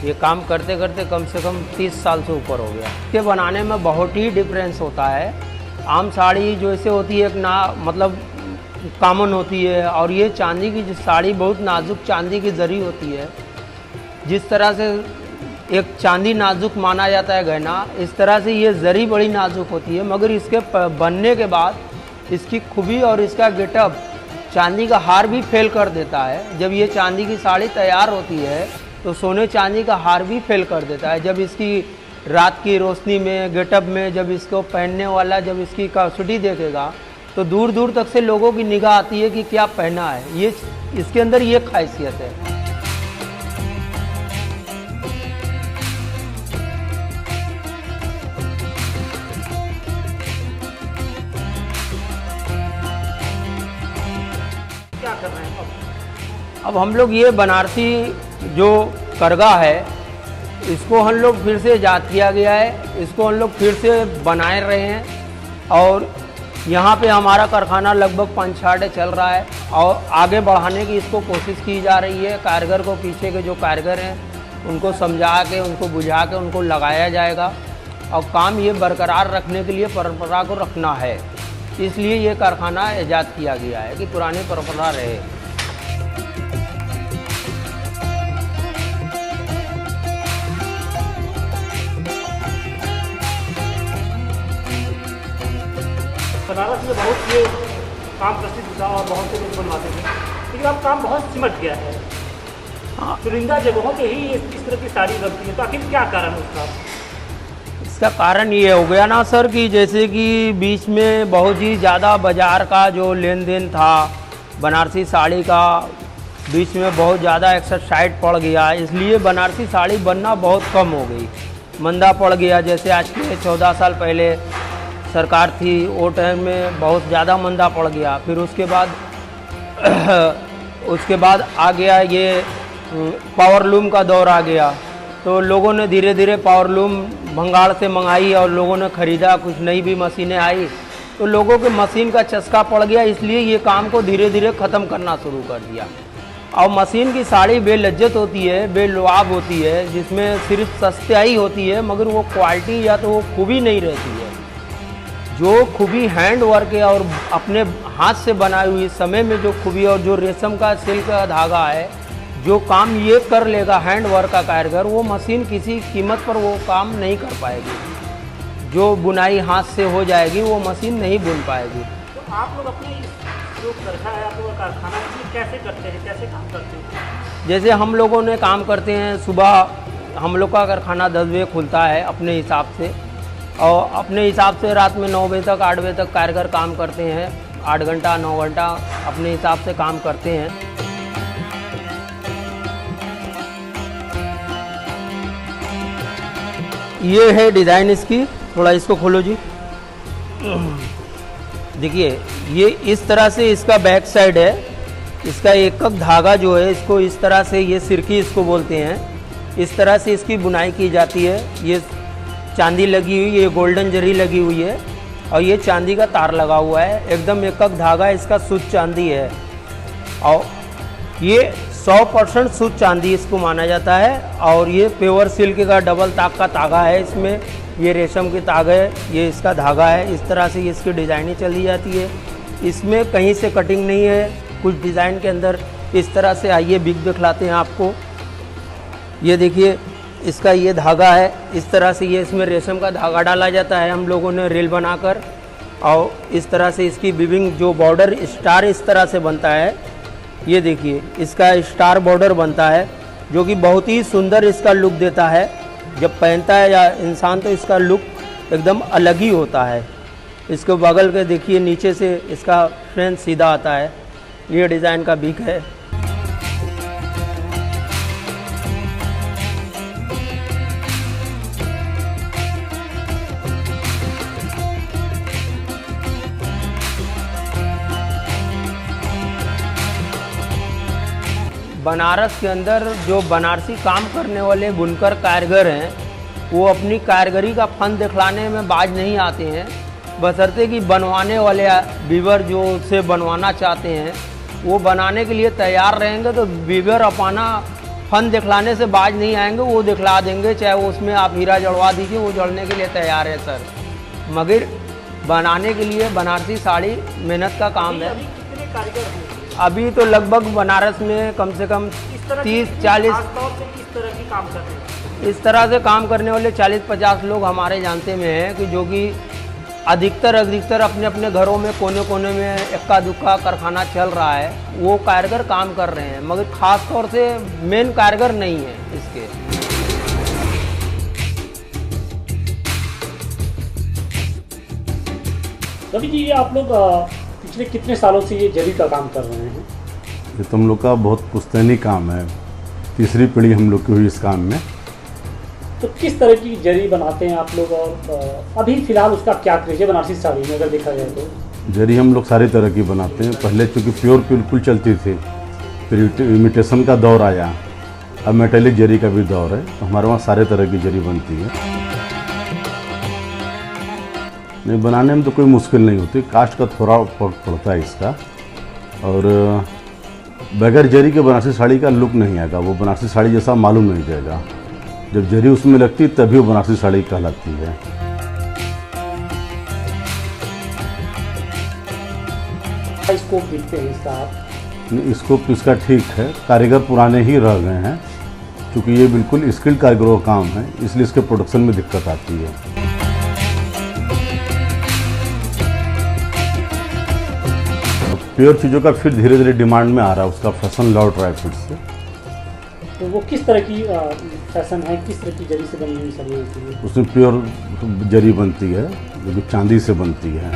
ये काम करते करते कम से कम 30 साल से ऊपर हो गया। इसके बनाने में बहुत ही डिफरेंस होता है। आम साड़ी जैसे होती है एक मतलब कॉमन होती है, और ये चांदी की साड़ी बहुत नाजुक चांदी की जरी होती है। जिस तरह से एक चांदी नाजुक माना जाता है गहना, इस तरह से ये जरी बड़ी नाजुक होती है। मगर इसके बनने के बाद इसकी खूबी और इसका गेटअप चांदी का हार भी फेल कर देता है। जब ये चांदी की साड़ी तैयार होती है तो सोने चांदी का हार भी फेल कर देता है। जब इसकी रात की रोशनी में गेटअप में जब इसको पहनने वाला जब इसकी कसौटी देखेगा तो दूर दूर तक से लोगों की निगाह आती है कि क्या पहना है। ये इसके अंदर ये खासियत है। क्या कर रहे हैं अब हम लोग ये बनारसी जो करगा है इसको हम लोग फिर से ईजाद किया गया है, इसको हम लोग फिर से बना रहे हैं। और यहाँ पे हमारा कारखाना लगभग 5-6 चल रहा है और आगे बढ़ाने की इसको कोशिश की जा रही है। कारीगर को पीछे के जो कारीगर हैं उनको समझा के उनको बुझा के उनको लगाया जाएगा और काम ये बरकरार रखने के लिए परंपरा को रखना है। इसलिए ये कारखाना ईजाद किया गया है कि पुरानी परंपरा रहे। बनारस में बहुत ये काम प्रसिद्ध था और बहुत से लोग बनवाते थे, लेकिन अब काम बहुत सिमट गया है। चुनिंदा जगहों पे ही इस तरह की साड़ी बनती है, तो आखिर क्या कारण है उसका? इसका कारण ये हो गया ना सर कि जैसे कि बीच में बहुत ही ज़्यादा बाज़ार का जो लेन देन था बनारसी साड़ी का, बीच में बहुत ज़्यादा एक्सरसाइज पड़ गया, इसलिए बनारसी साड़ी बनना बहुत कम हो गई, मंदा पड़ गया। जैसे आज के 14 साल पहले सरकार थी वो टाइम में बहुत ज़्यादा मंदा पड़ गया। फिर उसके बाद आ गया ये पावरलूम का दौर आ गया, तो लोगों ने धीरे धीरे पावरलूम बंगाल से मंगाई और लोगों ने ख़रीदा। कुछ नई भी मशीनें आई तो लोगों के मशीन का चस्का पड़ गया, इसलिए ये काम को धीरे धीरे ख़त्म करना शुरू कर दिया। और मशीन की साड़ी बेलज्जत होती है, बेलुआब होती है, जिसमें सिर्फ सस्ताई होती है मगर वो क्वालिटी या तो वो खूबी नहीं रहती है। जो खूबी हैंड वर्क है और अपने हाथ से बनाई हुई समय में जो खूबी और जो रेशम का सिल्क का धागा है, जो काम ये कर लेगा हैंड वर्क का कारीगर, वो मशीन किसी कीमत पर वो काम नहीं कर पाएगी। जो बुनाई हाथ से हो जाएगी वो मशीन नहीं बुन पाएगी। तो आप लोग अपने जो कारखाना कैसे करते हैं, कैसे काम करते हैं? जैसे हम लोगों ने काम करते हैं, सुबह हम लोग का कारखाना 10 बजे खुलता है अपने हिसाब से, और अपने हिसाब से रात में 9 बजे तक 8 बजे तक कारीगर काम करते हैं। 8 घंटा 9 घंटा अपने हिसाब से काम करते हैं। ये है डिज़ाइन इसकी, थोड़ा इसको खोलो जी। देखिए ये इस तरह से इसका बैक साइड है। इसका एक धागा जो है इसको इस तरह से, ये सिरकी इसको बोलते हैं, इस तरह से इसकी बुनाई की जाती है। ये चांदी लगी हुई, ये गोल्डन जरी लगी हुई है और ये चांदी का तार लगा हुआ है। एकदम एक धागा इसका शुद्ध चांदी है और ये 100% शुद्ध चांदी इसको माना जाता है। और ये प्योर सिल्क का डबल ताग का धागा है, इसमें ये रेशम की ताग है, ये इसका धागा है। इस तरह से इसकी डिज़ाइनिंग चली जाती है। इसमें कहीं से कटिंग नहीं है। कुछ डिज़ाइन के अंदर इस तरह से, आइए बिग दिखलाते हैं आपको। ये देखिए इसका ये धागा है, इस तरह से ये इसमें रेशम का धागा डाला जाता है हम लोगों ने रेल बनाकर, और इस तरह से इसकी विविंग जो बॉर्डर स्टार इस तरह से बनता है। ये देखिए इसका स्टार बॉर्डर बनता है जो कि बहुत ही सुंदर इसका लुक देता है। जब पहनता है या इंसान तो इसका लुक एकदम अलग ही होता है। इसके बगल के देखिए नीचे से इसका फ्रेंच सीधा आता है। ये डिज़ाइन का बिग है। बनारस के अंदर जो बनारसी काम करने वाले बुनकर कारीगर हैं वो अपनी कारीगरी का फन दिखलाने में बाज नहीं आते हैं, बशर्ते कि बनवाने वाले वीवर जो उसे बनवाना चाहते हैं वो बनाने के लिए तैयार रहेंगे तो वीवर अपना फन दिखलाने से बाज नहीं आएंगे, वो दिखला देंगे, चाहे वो उसमें आप हीरा जड़वा दीजिए, वो जड़ने के लिए तैयार है सर। मगर बनाने के लिए बनारसी साड़ी मेहनत का काम है। अभी कितने कारीगर हैं? अभी तो लगभग बनारस में कम से कम इस तरह 30-40 खासतौर से इस तरह की काम कर रहे हैं। इस तरह से काम करने वाले 40-50 लोग हमारे जानते में हैं कि जो कि अधिकतर अपने अपने घरों में कोने कोने में इक्का दुक्का कारखाना चल रहा है, वो कारीगर काम कर रहे हैं, मगर ख़ास तौर से मेन कारीगर नहीं है इसके। रवि जी, ये आप लोग पिछले कितने सालों से ये जरी का काम कर रहे हैं? ये तो हम लोग का बहुत पुश्तैनी काम है, तीसरी पीढ़ी हम लोग की हुई इस काम में। तो किस तरह की जरी बनाते हैं आप लोग, और अभी फिलहाल उसका क्या क्रेज है बनारसी साड़ी में अगर देखा जाए तो? जरी हम लोग सारी तरह की बनाते हैं। पहले चूँकि प्योर बिल्कुल चलती थी, फिर इमिटेशन का दौर आया, अब मेटेलिक जरी का भी दौर है, तो हमारे वहाँ सारे तरह की जरी बनती है। नहीं, बनाने में तो कोई मुश्किल नहीं होती, कास्ट का थोड़ा फर्क पड़ता है इसका, और बगैर जरी के बनारसी साड़ी का लुक नहीं आएगा, वो बनारसी साड़ी जैसा मालूम नहीं देगा। जब जरी उसमें लगती तभी वो बनारसी साड़ी कहलाती है। स्कोप देखते हैं इसका आप? स्कोप इसका ठीक है, कारीगर पुराने ही रह गए हैं, क्योंकि ये बिल्कुल स्किल्ड कारीगरों का काम है, इसलिए इसके प्रोडक्शन में दिक्कत आती है। प्योर चीज़ों का फिर धीरे धीरे डिमांड में आ रहा है, उसका फैशन लौट रहा है फिर से। तो वो किस तरह की फैशन है, किस तरह की जरी से बनी हुई साड़ी होती है? उसमें प्योर जरी बनती है, जो कि चांदी से बनती है।